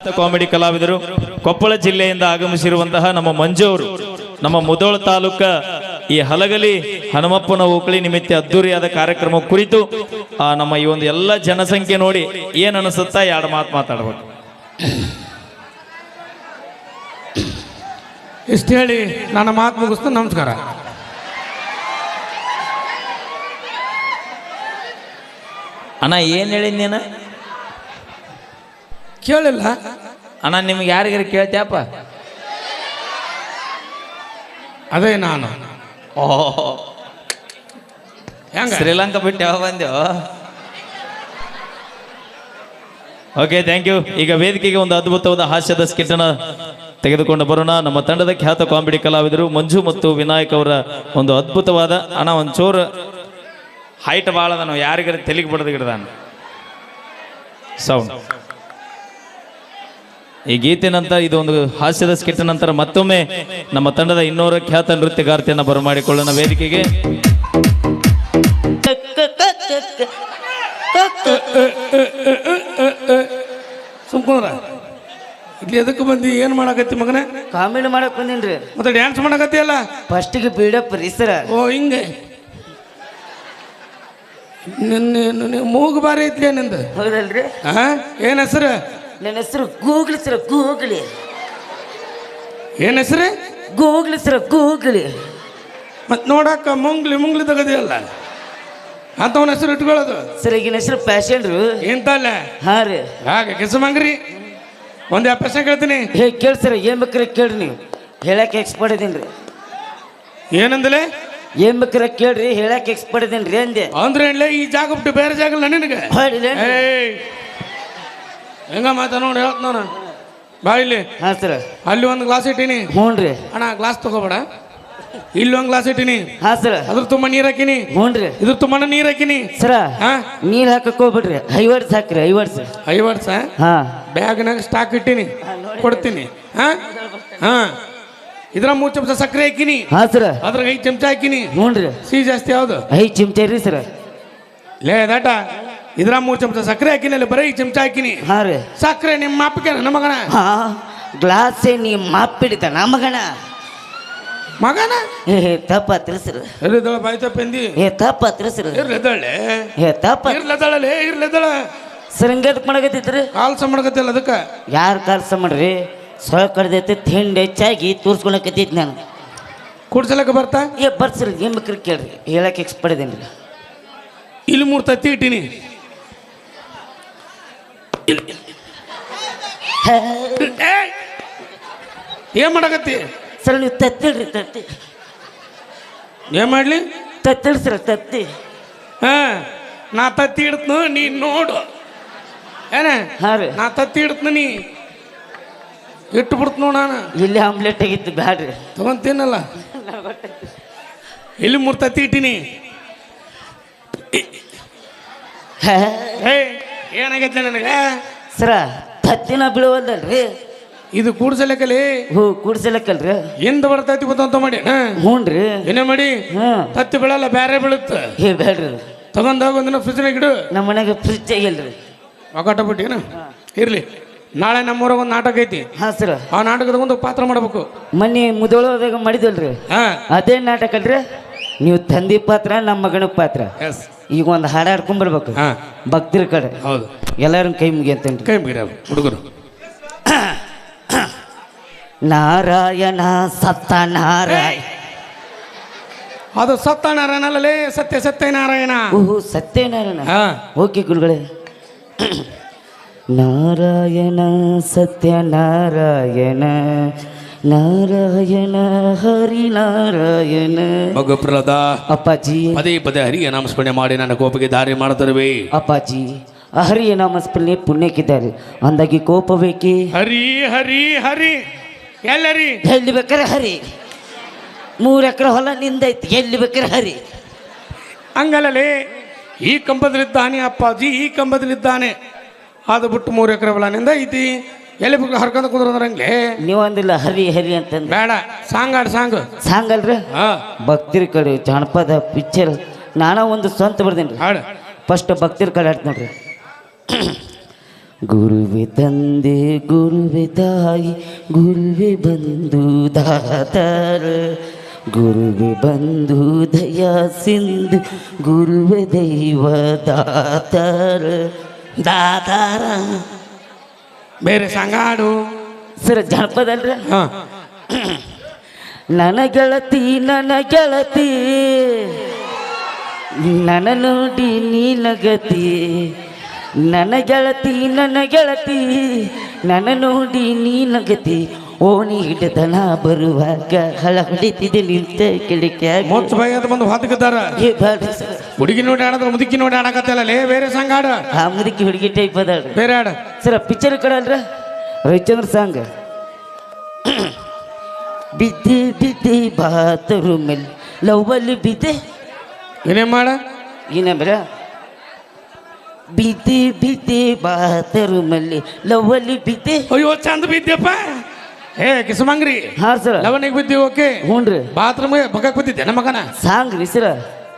ಖ್ಯಾತ ಕಾಮಿಡಿ ಕಲಾವಿದರು ಕೊಪ್ಪಳ ಜಿಲ್ಲೆಯಿಂದ ಆಗಮಿಸಿರುವಂತಹ ನಮ್ಮ ಮಂಜು ಅವರು ನಮ್ಮ ಮುಧೋಳ ತಾಲೂಕ ಈ ಹಲಗಲಿ ಹನುಮಪ್ಪನ ಓಕಳಿ ನಿಮಿತ್ತ ಅದ್ದೂರಿಯಾದ ಕಾರ್ಯಕ್ರಮ ಕುರಿತು ನಮ್ಮ ಈ ಒಂದು ಎಲ್ಲ ಜನಸಂಖ್ಯೆ ನೋಡಿ ಏನ್ ಅನಿಸುತ್ತಾ ಎರಡು ಮಾತು ಮಾತಾಡ್ಬೇಕು. ಇಷ್ಟು ಹೇಳಿ ನನ್ನ ಮಾತು ಮುಗಿಸ್ತು. ನಮಸ್ಕಾರ. ಅಣ್ಣ ಏನ್ ಹೇಳಿದ್ ನೀನ ಕೇಳಿಲ್ಲ ಅಣ್ಣ, ನಿಮ್ಗೆ ಯಾರಿಗಾರ ಕೇಳ್ತ್ಯಾಪ? ಅದೇ ನಾನು. ಓಹ್, ಶ್ರೀಲಂಕಾ ಬಿಟ್ಟು ಯಾವ ಬಂದೆವು? Okay, thank you. ಈಗ ವೇದಿಕೆಗೆ ಒಂದು ಅದ್ಭುತವಾದ ಹಾಸ್ಯದ ಸ್ಕಿಟ್ ಅನ್ನ ತೆಗೆದುಕೊಂಡು ಬರೋಣ. ನಮ್ಮ ತಂಡದ ಖ್ಯಾತ ಕಾಮಿಡಿ ಕಲಾವಿದರು ಮಂಜು ಮತ್ತು ವಿನಾಯಕ್ ಅವರ ಒಂದು ಅದ್ಭುತವಾದ ಅಣ್ಣ ಒಂಚೂರು ಹೈಟ್ ಭಾಳ ಅದ, ನಾವು ಯಾರಿಗಾರ ತೆಲಿಗೆ ಬಿಡದ ಗಿಡದಾನ ಸೌಂಡ್. ಈ ಗೀತೆ ನಂತರ ಇದೊಂದು ಹಾಸ್ಯದ ಸ್ಕಿಟ್ ನಂತರ ಮತ್ತೊಮ್ಮೆ ನಮ್ಮ ತಂಡದ ಇನ್ನೋರ ಖ್ಯಾತ ನೃತ್ಯಗಾರ್ತಿಯನ್ನು ಬರಮಾಡಿಕೊಳ್ಳೋಣ ವೇದಿಕೆಗೆ. ಸುಮ್ಕೊಂಡ್ರ ಇಲ್ಲಿ ಎದಕ್ಕೆ ಬಂದಿ? ಏನ್ ಮಾಡಕತ್ತಿ ಮಗನ? ಕಾಮಿಡಿ ಮಾಡಕ್ ಬಂದೇನ್ರಿ. ಮತ್ತೆ ಡ್ಯಾನ್ಸ್ ಮಾಡಕತ್ತಿ ಅಲ್ಲ? ಫಸ್ಟಿಗೆ ಬಿಲ್ಡಪ್ ರೀ ಸರ. ಓ ಹಿಂಗೆ ನಿನ್ನ ಮೂಗು ಬಾರಿ ಐತ್ಲಿ ನಿಂದು. ಹೌದಲ್ರಿ? ಏನ್ ಹೆಸರು? ನನ್ನ ಹೆಸರು ಗೂಗ್ಲಿ ಸರ. ಗೂಗ್ಲಿ. ಏನ್ ಹೆಸರು? ಗೂಗ್ಲಿ ಸರ. ಗೂಗ್ಲಿ. ಮತ್ ನೋಡಕ್ಕ ಮುಂಗ್ಲಿ ತಗದಿಯಲ್ಲ ಅಂತವನ ಹೆಸರು ಇಟ್ಕೊಳ್ಳೋದು. ಸರ್ ಈಗಿನ ಹೆಸರು ಪ್ಯಾಷನ್ರು ಇಂತಲ್ಲ. ಹಾ ರೀ. ಹಾಗೆ ಕೆಸಮಂಗ್ರಿ ಒಂದ್ ಪ್ರಶ್ನೆ ಕೇಳ್ತೀನಿ. ಹೇ ಕೇಳಿ ಸರ, ಏನ್ ಬೇಕಾರೆ ಕೇಳ್ರಿ. ನೀವು ಹೇಳಕ್ಕೆ ಎಕ್ಸ್ಪರ್ಟ್ ಇದೀನ್ರಿ. ಏನಂದಲೇ? ಏನ್ ಬೇಕಾರೆ ಕೇಳ್ರಿ, ಹೇಳಕ್ಕೆ ಎಕ್ಸ್ಪರ್ಟ್ ಇದೀನ್ರಿ ಅಂದೆ. ಅಂದ್ರೆ ಏನ್ಲೇ ಈ ಜಾಗ ಬಿಟ್ಟು ಬೇರೆ ಜಾಗ ಇಲ್ಲ ನಿನಗೆ? ಹೆಂಗ ಮಾತಾ ನೋಡಿ ಹೇಳ್ತ ನಾನು ಬಾ ಇಲ್ಲಿ. ಹಾ ಸರ. ಅಲ್ಲಿ ಒಂದು ಗ್ಲಾಸ್ ಇಟ್ಟೀನಿ. ಹ್ಞೂ ರೀ. ಅಣ್ಣ ಗ್ಲಾಸ್ ತಗೋಬೇಡ. ಇಲ್ಲಿ ಒಂದು ಗ್ಲಾಸ್ ಇಟ್ಟೀನಿ. ಹಾ ಸರ. ಅದ್ರ ತುಂಬ ನೀರ್ ಹಾಕಿನಿ. ಹ್ಞೂ ರೀ. ಇದ್ರ ತುಂಬ ನೀರ್ ಹಾಕಿನಿ. ಸರ ನೀರ್ ಹಾಕಕ್ ಹೋಗ್ಬಿಡ್ರಿ. 5 ವರ್ಷ ಹಾಕ್ರಿ. 5 ವರ್ಷ. 5 ವರ್ಷ. ಹಾ. ಬ್ಯಾಗ್ನಾಗ ಸ್ಟಾಕ್ ಇಟ್ಟೀನಿ, ಕೊಡ್ತೀನಿ. ಹಾ ಹಾ. ಇದ್ರ 3 ಚಮಚ ಸಕ್ಕರೆ ಹಾಕಿನಿ. ಹಾ ಸರ. ಅದ್ರಾಗ 5 ಚಮಚ ಹಾಕಿನಿ. ಹ್ಞೂ ರೀ. ಸಿಹಿ ಜಾಸ್ತಿ ಯಾವ್ದು? 5 ಚಮಚ ರೀ ಸರ. ಲೇ ದಾಟ, ಇದ್ರ 3 ಚಮಚ ಸಕ್ಕರೆ ಹಾಕಿನಿ. ಅಲ್ಲಿ ಬರೀ 5 ಚಮಚ ಹಾಕಿನಿ. ಹಾ ರೀ. ಸಕ್ಕರೆ ನಿಮ್ಮ ಮಾಪಿಗೆ ನಮ್ಮ ಮಗನ. ಹಾ ಗ್ಲಾಸೇ ನೀ ಮಾಪಿಡಿತ ಮಗನ. ಮಗನ ತಪ್ಪಾತ್ರಿ ಸರ್. ಇರ್ಲಿದ್ದಳ ಬಾಯ್ ತಪ್ಪಂದಿ. ತಪ್ಪಾತ್ರಿ ಸರ್. ಇರ್ಲಿದ್ದಳೆ ಇರ್ಲಿದ್ದಳ ಸರ್. ಹಂಗದಕ್ಕೆ ಮಾಡಕತ್ತಿದ್ರಿ? ಕಾಲ್ಸ ಮಾಡಕತ್ತಿಲ್ಲ ಅದಕ್ಕೆ. ಯಾರು ಕಾಲ್ಸ ಮಾಡ್ರಿ? ಸೊಳ ಕಡ್ದೈತಿ, ತಿಂಡಿ ಹೆಚ್ಚಾಗಿ ತೋರ್ಸ್ಕೊಳಕತ್ತಿದ್ ನಾನು. ಕುಡ್ಸಲಕ್ಕ ಬರ್ತಾ? ಬರ್ಸ್ರಿ. ಏನ್ ಬೇಕ್ರಿ ಕೇಳ್ರಿ, ಹೇಳಕ್ಕೆ ಎಕ್ಸ್ಪರ್ಟ್ ಇದೇನ್ರಿ. ಇಲ್ಲಿ 3 ತತ್ತಿ ಇಟ್ಟಿನಿ. ಏನ್ ಮಾಡಕತ್ತಿ? ಸರ್ ನೀವು ತತ್ತಿಳ್ರಿ. ತತ್ತಿ ಏನ್ ಮಾಡ್ಲಿ? ತತ್ತಿಳ್ರಿ ಸರ್. ತತ್ತಿ. ಹಾ, ನಾ ತತ್ತಿ ಇಡ್ತನು, ನೀ ನೋಡು. ಏನ? ಹಾ ರೀ. ನಾ ತತ್ತಿ ಇಡ್ತನ, ನೀ ಇಟ್ಟು ಬಿಡ್ತ ನೋಡ. ನಾನು ಇಲ್ಲಿ ಆಮ್ಲೆಟ್ ಆಗಿತ್ತು, ಬ್ಯಾಡ್ರಿ. ತಗೊಂತೀನಲ್ಲ. ಇಲ್ಲಿ 3 ತತ್ತಿ ಇಟ್ಟಿನಿ. ಏನಾಗೈತೆ ನನಗೆ? ಸರ ತತ್ತಿನ ಬೀಳುವಲ್ದಲ್ರಿ. ಇದು ಕೂಡ್ಸಲಕ್ಕಲ್ಲಿ. ಹೋ ಕೂಡ್ಸಲಕ್ಕಲ್ರಿ. ಎಂದ ಬರ್ತೈತಿ ಗೊತ್ತಂತ ಮಾಡಿ. ಹ್ಞೂ ರೀ. ಏನೇ ಮಾಡಿ? ತತ್ತಿ ಬೀಳಲ್ಲ, ಬೇರೆ ಬೀಳುತ್ತೆ. ಬೇಡ್ರಿ. ತಗೊಂಡಾಗ ಒಂದಿನ ಫ್ರಿಜ್ನಾಗ ಇಡು. ನಮ್ಮ ಮನೆಗೆ ಫ್ರಿಜ್ ಆಗಿಲ್ರಿ. ಒಗಟ ಬಿಟ್ಟಿನ ಇರ್ಲಿ. ನಾಳೆ ನಮ್ಮೂರಾಗ ಒಂದು ನಾಟಕ ಐತಿ. ಹಾ ಸರ. ಆ ನಾಟಕದಾಗ ಒಂದು ಪಾತ್ರ ಮಾಡ್ಬೇಕು. ಮೊನ್ನೆ ಮುದೋಳದಾಗ ಮಾಡಿದಲ್ರಿ, ಅದೇ ನಾಟಕ ಅಲ್ರಿ. ನೀವು ತಂದಿ ಪಾತ್ರ, ನಮ್ಮ ಮಗನ ಪಾತ್ರ. ಈಗ ಒಂದು ಹಾಡು ಹಾಡ್ಕೊಂಡ್ಬರ್ಬೇಕು ಭಕ್ತರ ಕಡೆ. ಹೌದು. ಎಲ್ಲರೂ ಕೈ ಮುಗಿಯಂತೇನ್ರಿ. ಕೈ ಮುಗಿರ ಹುಡುಗರು. ನಾರಾಯಣ ಸತ್ತ ನಾರಾಯಣ. ಅದು ಸತ್ಯನಾರಾಯಣಲ್ಲೇ, ಸತ್ಯನಾರಾಯಣ. ಓಹೋ ಸತ್ಯನಾರಾಯಣ. ಓಕೆ ಗುರುಗಳೇ. ನಾರಾಯಣ ಸತ್ಯನಾರಾಯಣ, ನಾರಾಯಣ ಹರಿನಾರಾಯಣ. ಮಗಪ್ರದ ಅಪ್ಪಾಜಿ ಪದೇ ಪದೇ ಹರಿಯ ನಾಮಸ್ಮರಣೆ ಮಾಡಿ ನನ್ನ ಕೋಪಕ್ಕೆ ದಾರಿ ಮಾಡುತ್ತವೆ. ಅಪ್ಪಾಜಿ ಹರಿಯ ನಾಮಸ್ಮರಣೆ ಪುಣ್ಯಕ್ಕಿದ್ದಾರೆ ಅಂದಾಗಿ ಕೋಪ ಬೇಕಿ. ಹರಿ ಹರಿ ಹರಿ ಎಲ್ಲರಿ ಎಲ್ಲಿ ಬೇಕಾರೆ ಹರಿ. 3 ಎಕರೆ ಹೊಲ ನಿಂದೈತಿ, ಎಲ್ಲಿ ಬೇಕಾರೆ ಹರಿ. ಹಂಗಲ್ಲೇ ಈ ಕಂಬದಲ್ಲಿದ್ದಾನೆ ಅಪ್ಪಾಜಿ, ಈ ಕಂಬದಲ್ಲಿದ್ದಾನೆ. ಅದು ಬಿಟ್ಟು 3 ಎಕರೆ ಹೊಲ ನಿಂದ ಐತಿ, ಎಲ್ಲಿ ಬೇಕು ಹರ್ಕೊಂಡ್ ಕುಂದ್ರಂಗೆ. ನೀವು ಅಂದಿಲ್ಲ ಹರಿ ಹರಿ ಅಂತಂದು. ಬೇಡ, ಸಾಂಗಾಡ್ ಸಾಂಗ್ ಸಾಂಗಲ್ರಿ. ಭಕ್ತಿರ ಕಡೆ ಜಾನಪದ ಪಿಕ್ಚರ್ ನಾನ ಒಂದು ಸ್ವಂತ ಬರ್ದೇನ್ರಿ. ಹಾಡು ಫಸ್ಟ್ ಭಕ್ತಿರ ಕಡೆ ಹಾಡ್ತ ನೋಡ್ರಿ. ಗುರುವೆ ತಂದೆ ಗುರುವೆ ತಾಯಿ ಗುರುವೆ ಬಂಧು ದಾತಾರ ಗುರುವೆ ಬಂಧು ದಯಾ ಸಿಂಧು ಗುರುವೆ ದೈವ ದಾತಾರ ದಾತಾರ. ಬೇರೆ ಸಂಗಾಡು ಸರ್ ಜಾನಪದ ಅಲ್ರ. ಹಾ ನನ್ನ ಗೆಳತಿ ನನ್ನ ನೋಡಿ ನೀನಗತಿ ನನ್ನ ಗೆಳತಿ ನನ್ನ ನೋಡಿ ನೀನಗತಿ ಓಣಿ ಹಿಡದನ ಬರುವಾಗ ಹಳ ಹೊಡಿತಿದ್ದೆ ನಿಂತ ಕಿಡಿಕ್ಯಾಗ ಮೊಚ್ಚ ಬಾಯಿ ಅಂತ ಬಂದು ಹಾಕಿದ್ದಾರ. ಹುಡುಗಿ ನೋಡಿ ಆಡದ್ರ ಮುದುಕಿ ನೋಡಿ ಆಡಕತ್ತಲ್ಲ ಲೇ. ಬೇರೆ ಸಂಗಾಡ ಆ ಮುದುಕಿ ಹುಡುಗಿ ಟೈಪ್ ಅದಾಳ. ಬೇರೆ ಆಡ ಸರ ಪಿಕ್ಚರ್ ಕಡೆ ಅಲ್ರ ರವಿಚಂದ್ರ ಸಾಂಗ್. ಬಿದ್ದೆ ಬಾತರು ಮೇಲೆ ಲವ್ವಲ್ಲಿ ಬಿದ್ದೆ ಏನೇನ್ ಮಾಡ ಏನಂದ್ರ ಬಿದ್ದೆ ಬಾತರು ಮಲ್ಲಿ ಲವ್ವಲ್ಲಿ ಬಿದ್ದೆ. ಅಯ್ಯೋ ಚಂದ ಬಿದ್ದೆಪ್ಪ. ಏ ಕಿಸಮಂಗ್ರಿ ಹಾ ಸರ ಲವನಿಗೆ ಬಿದ್ದಿ. ಓಕೆ ಹ್ಞೂನ್ರಿ. ಬಾತ್ರೂಮ್ ಬಗ್ಗಕ್ ಬಿದ್ದಿದ್ದೆ ನಮ್ಮ ಮಗನ. ಸಾಂಗ್ ರೀ ಸರ.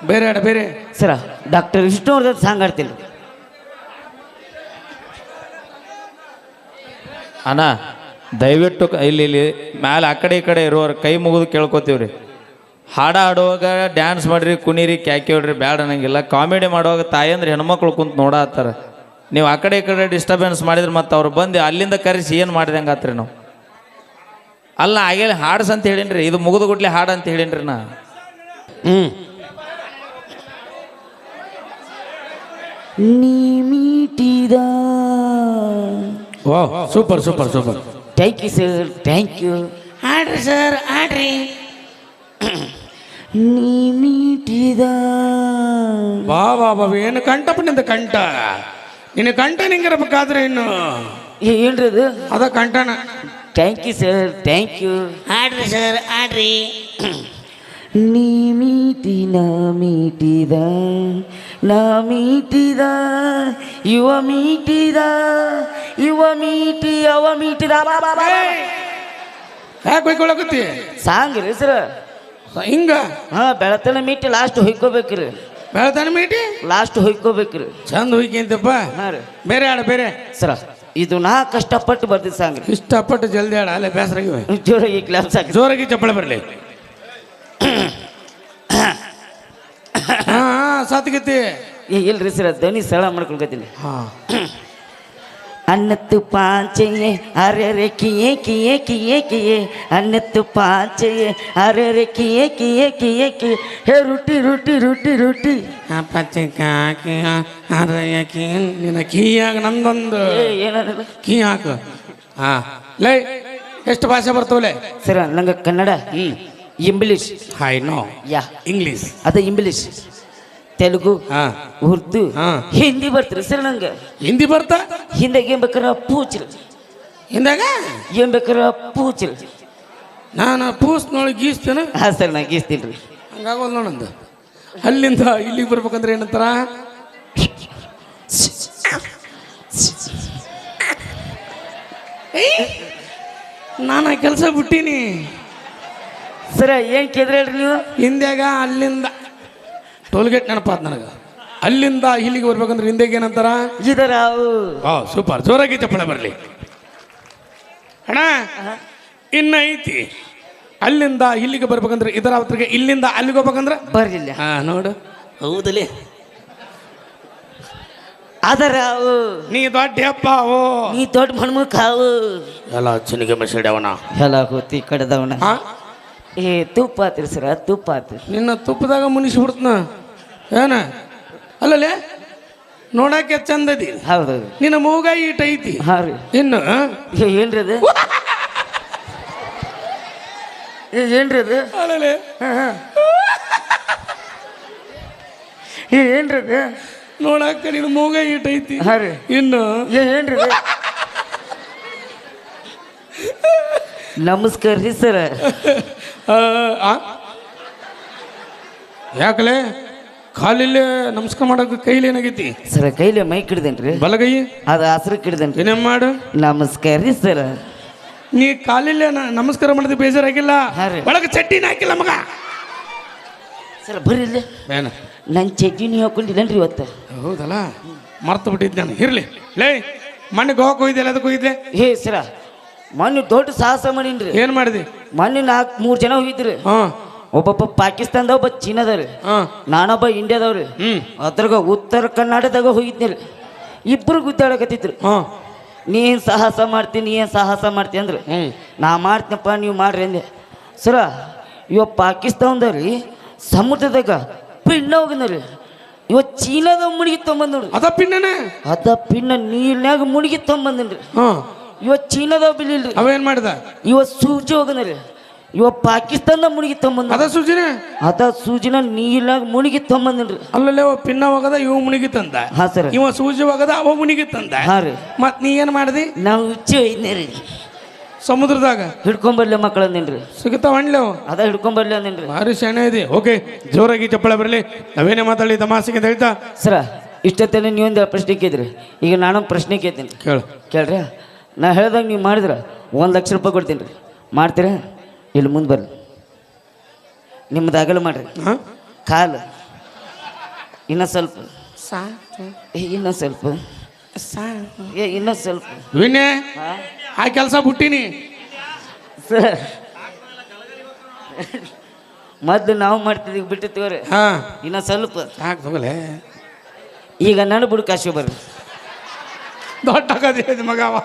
ಬೇರೆ ಆಡ ಬೇರೆ ಸರ ಡಾಕ್ಟರ್ ವಿಷ್ಣುವರ್ಧನ್ ಸಾಂಗ್ ಆಡ್ತೀನಿ. ಅಣ್ಣ ದಯವಿಟ್ಟು ಇಲ್ಲಿ ಮ್ಯಾಲೆ ಆ ಕಡೆ ಈ ಕಡೆ ಇರೋರು ಕೈ ಮುಗಿದು ಕೇಳ್ಕೊತೀವ್ರಿ. ಹಾಡ ಆಡುವಾಗ ಡ್ಯಾನ್ಸ್ ಮಾಡಿರಿ ಕುಣೀರಿ ಕ್ಯಾಕಿ ಹೊಡ್ರಿ ಬ್ಯಾಡ ಅನ್ನಂಗಿಲ್ಲ. ಕಾಮಿಡಿ ಮಾಡುವಾಗ ತಾಯಂದ್ರೆ ಹೆಣ್ಮಕ್ಳು ಕುಂತು ನೋಡತ್ತಾರ. ನೀವು ಆ ಕಡೆ ಈ ಕಡೆ ಡಿಸ್ಟರ್ಬೆನ್ಸ್ ಮಾಡಿದ್ರೆ ಮತ್ತೆ ಅವ್ರು ಬಂದು ಅಲ್ಲಿಂದ ಕರೆಸಿ ಏನು ಮಾಡಿದಂಗೆ ಆತ್ರಿ ನಾವು. ಅಲ್ಲ ಆಗೇಲಿ ಹಾಡ್ಸ್ ಅಂತ ಹೇಳಿನ್ರಿ, ಇದು ಮುಗಿದು ಗುಡ್ಲಿ ಹಾಡು ಅಂತ ಹೇಳಿನ್ರಿ ನಾ. ನೀ ಮೀಟಿದ. ಓ super super super. Thank you sir thank you. ಆಡ್ರಿ ಸರ್ ಆಡ್ರಿ. ನೀ ಮೀಟಿದ. ಬಾ ಬಾ ಬಾ ಏನು ಕಂಠಪ್ಪ ನಿಂದ ಕಂಠ. ನಿನ್ನ ಕಂಠ ನಿಂಗಿರಬೇಕಾದ್ರೆ ಇನ್ನು ಏನ್ರಿ ಅದು? ಅದ ಕಂಠನ. Thank you sir thank you. ಆಡ್ರಿ ಸರ್ ಆಡ್ರಿ. ನೀ ಮೀಟಿ ನಾ ಮೀಟಿದ ಯುವ ಮೀಟಿದ ಅವ ಮೀಟಿದ. ಯಾಕೆ ಹೊಯ್ಕೊಳಕತ್ತಿ? ಸಾಂಗ್ ರೀ ಸರ. ಹಿಂಗ ಹಾ ಬೆಳತನ ಮೀಟಿ ಲಾಸ್ಟ್ ಹೊಯ್ಕೋಬೇಕ್ರಿ. ಬೆಳತಾನ ಮೀಟಿ ಲಾಸ್ಟ್ ಹೊಯ್ಕೋಬೇಕ್ರಿ. ಚಂದ ಹೊಯ್ಕಿಂತಪ್ಪ. ಹಾ ರೀ ಬೇರೆ ಆಡ ಬೇರೆ ಸರ. ಇದು ನಾ ಕಷ್ಟಪಟ್ಟು ಬರ್ತಿದ್ದ ಸಾಂಗ್ ರೀ. ಇಷ್ಟಪಟ್ಟು ಜಲ್ದಿ ಆಡ. ಅಲ್ಲೇ ಬೇಸರಾಗಿವೆ. ಜೋರಾಗಿ ಕ್ಲಾಸ್ ಹಾಕಿ ಜೋರಾಗಿ ಚಪ್ಪಳೆ ಬರಲಿ. ಹಾ ಸಾತ್ಗತಿ. ಇಲ್ರಿ ಸರ ಧ್ವನಿ ಸರಳ ಮಾಡ್ಕೊಳ್ಕತ್ತೀನಿ. ಹಾ ಅನ್ನತ್ತು ಪಾಂಚೆಯೇ ಅರೆ ಕಿಯೇ ಕಿಯೇ ಕಿಯೇ ಕಿಯೇ ಅನ್ನತ್ತು ಪಾಂಚೆಯೇ ಅರೆ ಕಿಯೇ ಕಿಯೇ ಕಿಯೇ ಕಿಯೇ ಹೇ ರುಟಿ ರುಟಿ ರುಟಿ ರುಟಿ ನಿನ್ನ ಕೀಯಾಗ ನಂದೊಂದು ಏನಲ್ಲ ಕೀ ಹಾಕು. ಹಾ ಲೈ ಎಷ್ಟು ಭಾಷೆ ಬರ್ತವಲೆ? ಸರ ನಂಗೆ Kannada English I know yeah English ಅದ ಇಂಗ್ಲಿಷ್ ತೆಲುಗು ಹಾ ಉರ್ದು ಹಾ ಹಿಂದಿ ಬರ್ತೀರಿ ಸರ್ ನಂಗೆ. ಹಿಂದಿ ಬರ್ತಾ? ಹಿಂದಾಗ ಏನ್ ಬೇಕಾರ ಪೂಚ್ರಿ. ಹಿಂದಾಗ ಏನ್ ಬೇಕಾರ ಪೂಚ್ರಿ. ನಾನು ಪೂಸ್ನೊಳಗೆ ಗೀಸ್ತೇನೆ. ಹಾ ಸರ್ ನಾ ಗೀಸ್ತೀನಿ ರೀ. ಹಂಗಾಗೋದು ನೋಡಂದು. ಅಲ್ಲಿಂದ ಇಲ್ಲಿಗೆ ಬರ್ಬೇಕಂದ್ರೆ ಏನಂತಾರ? ನಾನು ಕೆಲಸ ಬಿಟ್ಟೀನಿ ಸರ. ಏನ್ ಕೇಳಿದ್ರಿ ಹೇಳ್ರಿ ನೀವು? ಹಿಂದ್ಯಾಗ ಅಲ್ಲಿಂದ ಟೋಲ್ಗೇಟ್ ನೆನಪಾತ್ ನನಗೆ. ಅಲ್ಲಿಂದ ಇಲ್ಲಿಗೆ ಬರ್ಬೇಕಂದ್ರೆ ಹಿಂದೆಗೆ ಏನಂತಾರ? ಇದರಾವು. ಸೂಪರ್. ಜೋರಾಗಿ ಚಪ್ಪಳೆ ಬರಲಿ ಅಣ್ಣ. ಇನ್ನ ಐತಿ ಅಲ್ಲಿಂದ ಇಲ್ಲಿಗೆ ಬರ್ಬೇಕಂದ್ರೆ ಇದರ ಅವತ್ತಿಗೆ ಇಲ್ಲಿಂದ ಅಲ್ಲಿಗೆ ಹೋಗ್ಬೇಕಂದ್ರೆ ಬರ್ಲಿಲ್ಲ. ಹಾ ನೋಡು. ಹೌದಲೇ ಅದರಾವು. ನೀ ದೊಡ್ಡ ಅಪ್ಪ ಓ ನೀ ದೊಡ್ಡ ಮಣ್ಮುಖಾವು ಎಲ್ಲ ಚಿನಿಗೆ ಮೆಸಡವನ ಎಲ್ಲ ಹೋತಿ ಕಡ್ದವನ. ಏ ತುಪ್ಪ ಆತ್ರಿ ಸರ ತುಪ್ಪ ಆತ್ರಿ. ನಿನ್ನ ತುಪ್ಪದಾಗ ಮುನಿಸಿ ಬಿಡ್ತನ ಏನ ಅಲ್ಲಲ್ಲೇ ನೋಡಕ್ಕೆ ಚಂದದಿ. ಹೌದು ನಿನ್ನ ಮೂಗ ಈಟ್ ಐತಿ. ಹಾ ರೀ. ಇನ್ನು ಏನ್ರಿ ಅದು? ಏನ್ರಿ ಅದು? ಅಲ್ಲೇ ಏನ್ರಿ ಅದು? ನೋಡಕ್ಕ ನಿನ್ನ ಮೂಗ ಈಟ್ ಐತಿ. ಹಾ ರೀ. ಇನ್ನು ಏನ್ರಿ ಅದು? ನಮಸ್ಕಾರ ರೀ ಸರ. ಯಾಕಲೆ ಕಾಲಿಲ್ಲೇ ನಮಸ್ಕಾರ ಮಾಡಕ್ಕೆ ಕೈಲಿ ಏನಾಗೈತಿ? ಸರ ಕೈಲಿ ಮೈಕ್ ಹಿಡ್ದೇನ್ರಿ. ಬಲಗೈ ಅದು ಹಸ್ರಕ್ಕೆ ಹಿಡ್ದೇನ್ರಿ. ಏನೇನ್ ಮಾಡು? ನಮಸ್ಕಾರ ರೀ ಸರ. ನೀ ಕಾಲಿಲ್ಲೇ ನಮಸ್ಕಾರ ಮಾಡಿದ ಬೇಜಾರಾಗಿಲ್ಲ. ಹಾ ರೀ. ಒಳಗೆ ಚಡ್ಡಿನ ಹಾಕಿಲ್ಲ ಮಗ. ಸರ್ ಬರ್ರಿ ಇಲ್ಲಿ. ಏನ ನನ್ನ ಚಡ್ಡಿ ನೀವು ಹಾಕೊಂಡಿಲ್ಲನ್ರಿ ಇವತ್ತು? ಹೌದಲ್ಲ ಮರ್ತು ಬಿಟ್ಟಿದ್ದು ನಾನು. ಇರ್ಲಿ ಲೇ ಮೊನ್ನೆ ಗೋವಾಕ್ ಹೋಗಿದ್ದೆ ಅದಕ್ಕೆ ಹೋಗಿದ್ದೆ ಹೇ ಸರ ಮೊನ್ನೆ ದೊಡ್ಡ ಸಾಹಸ ಮಾಡೀನ್ರಿ. ಏನ್ ಮಾಡಿದಿ? ಮೊನ್ನೆ 4-3 ಜನ ಹೋಗಿದ್ರಿ. ಹಾ ಒಬ್ಬೊಬ್ಬ ಪಾಕಿಸ್ತಾನದ, ಒಬ್ಬ ಚೀನಾದವ್ರಿ, ಹಾ ನಾನೊಬ್ಬ ಇಂಡಿಯಾದವ್ರಿ. ಅದ್ರಾಗ ಉತ್ತರ ಕರ್ನಾಟಕದಾಗ ಹೋಗಿದ್ನಿ. ಇಬ್ರು ಗುದ್ದಾಡಕತ್ತಿದ್ರು. ಹಾ ನೀ ಏನು ಸಾಹಸ ಮಾಡ್ತೀನಿ, ನೀ ಏನು ಸಾಹಸ ಮಾಡ್ತೀನಿ ಅಂದ್ರೆ ನಾ ಮಾಡ್ತೀನಪ್ಪ, ನೀವು ಮಾಡ್ರಿ ಅಂದೆ. ಸರ ಇವ ಪಾಕಿಸ್ತಾನದವ್ರಿ ಸಮುದ್ರದಾಗ ಪಿಣ್ಣ ಹೋಗಿದ್ರಿ. ಇವ ಚೀನಾದಾಗ ಮುಳುಗಿ ತೊಂಬಂದ್ ನೋಡ್ರಿ. ಅದ ಪಿನ್ನನ ಅದ ಪಿಣ್ಣ ನೀರ್ನ್ಯಾಗ ಮುಳುಗಿ ತೊಂಬಂದ್ರಿ. ಹಾ ಇವ ಚೀನಾದಾಗ ಬಿಲ್ಲಿಲ್ರಿ. ಅವ ಏನ್ ಮಾಡಿದ? ಇವ ಸೂಜಿ ಹೋಗದ್ರಿ. ಇವ ಪಾಕಿಸ್ತಾನದಾಗ ಮುಳುಗಿ ತೊಂಬಂದ. ಅದ ಸೂಜಿನ ಅದ ಸೂಜಿನ ನೀರ್ನ್ಯಾಗ ಮುಳುಗಿ ತೊಂಬಂದ್ರಿ. ಅಲ್ಲಲ್ಲೇ ಪಿನ್ನ ಹೋಗದ ಇವ ಮುನಿಗಿತ್ತಂದ. ಹಾ ಸರ್. ಇವ ಸೂಜಿ ಹೋಗದ ಅವ ಮುನಿಗಿತ್ತಂದ. ಹಾ ರೀ. ಮತ್ ನೀ ಏನ್ ಮಾಡಿದಿ? ನಾವು ಹುಚ್ಚಿ ಹೋಯ್ದ್ನಿ ರೀ. ಸಮುದ್ರದಾಗ ಹಿಡ್ಕೊಂಬರ್ಲಿ ಮಕ್ಕಳು ಅಂದೇನ್ರಿ. ಸಿಗುತ್ತಾವ ಅಣ್ಲೇವ ಅದ ಹಿಡ್ಕೊಂಬರ್ಲಿ ಅಂದೇನ್ರಿ. ಭಾರಿ ಶಾಣೆ ಇದೆ. ಓಕೆ, ಜೋರಾಗಿ ಚಪ್ಪಳ ಬರಲಿ. ನಾವೇನೇ ಮಾತಾಡಿ ತಮಾಸೆಗೆ ಅಂತ ಹೇಳ್ತಾ ಸರ ಇಷ್ಟೊತ್ತಲ್ಲಿ ನೀವೊಂದು ಪ್ರಶ್ನೆ ಕೇಳಿದ್ರಿ. ಈಗ ನಾನೊಂದು ಪ್ರಶ್ನೆ ಕೇಳ್ತೀನಿ, ಕೇಳು. ಕೇಳ್ರಿ. ನಾ ಹೇಳ್ದಾಗ ನೀವು ಮಾಡಿದ್ರೆ 1 ಲಕ್ಷ ರೂಪಾಯಿ ಕೊಡ್ತೀನಿ ರೀ. ಮಾಡ್ತೀರಾ? ಇಲ್ಲಿ ಮುಂದೆ ಬರ್ರಿ. ನಿಮ್ಮದು ಅಗಲ ಮಾಡ್ರಿ. ಕಾಲು ಇನ್ನೂ ಸ್ವಲ್ಪ, ಇನ್ನೂ ಸ್ವಲ್ಪ, ಇನ್ನೂ ಸ್ವಲ್ಪ. ವಿನ್ಯ ಆ ಕೆಲಸ ಬಿಟ್ಟಿನಿ ಸರ್. ಮೊದ್ಲು ನಾವು ಮಾಡ್ತಿದ್ದೀವಿ, ಬಿಟ್ಟಿರ್ತೀವ್ರಿ. ಹಾ ಇನ್ನೂ ಸ್ವಲ್ಪ ಸಾಕು ತಗೊಲೆ. ಈಗ ನಾನು ಬಿಡು ಕಾಶಿ ಬರ್ರಿ. ದೊಡ್ಡ ಕಥೆ ಮಗವ.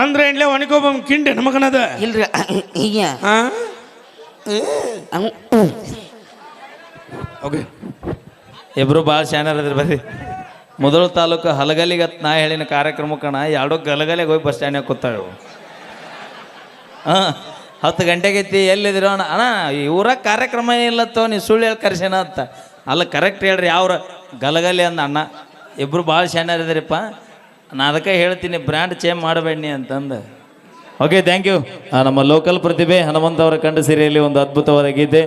ಅಂದ್ರೆ ಇನ್ಲೇ ಒಣಕೊಬ್ಬ ಕಿಂಡೆ ನಮಗನದ ಇಲ್ರಿ. ಈಗ ಓಕೆ, ಇಬ್ರು ಭಾಳ ಶಾನ್ಯಾರದ್ರಿ. ಬರ್ರಿ. ಮುದೋಳ ತಾಲೂಕು ಹಲಗಲಿಗೆ ನಾ ಹೇಳಿನ ಕಾರ್ಯಕ್ರಮಕ್ಕಣ ಎರಡೋ ಗಲಗಲಿಗೆ ಹೋಗಿ ಬಸ್ ಸ್ಟ್ಯಾಂಡ್ನಾಗ ಕೂತಾವೆ. ಹಾಂ 10 ಗಂಟೆಗೆ ಐತಿ, ಎಲ್ಲಿದಿರೋ ಅಣ್ಣ? ಅಣ್ಣ ಈ ಊರಾಗ ಕಾರ್ಯಕ್ರಮ ಇಲ್ಲತ್ತೋ, ನೀವು ಸುಳ್ಳು ಹೇಳಿ ಕರ್ಸೇನ ಅಂತ. ಅಲ್ಲ ಕರೆಕ್ಟ್ ಹೇಳ್ರಿ, ಯಾವ್ರ ಗಲಗಲಿ ಅಂದ ಅಣ್ಣ. ಇಬ್ಬರು ಭಾಳ ಶಾನ್ಯಾರಿದ್ರಿಪ್ಪ. ನಾ ಅದಕ್ಕೆ ಹೇಳ್ತೀನಿ, ಬ್ರ್ಯಾಂಡ್ ಚೇಂಜ್ ಮಾಡಬೇಡಿ ಅಂತಂದು. Okay, thank you. ನಮ್ಮ ಲೋಕಲ್ ಪ್ರತಿಭೆ ಹನುಮಂತ ಅವರ ಕಂಡ ಸೀರೆಯಲ್ಲಿ ಒಂದು ಅದ್ಭುತವಾದ ಗೀತೆ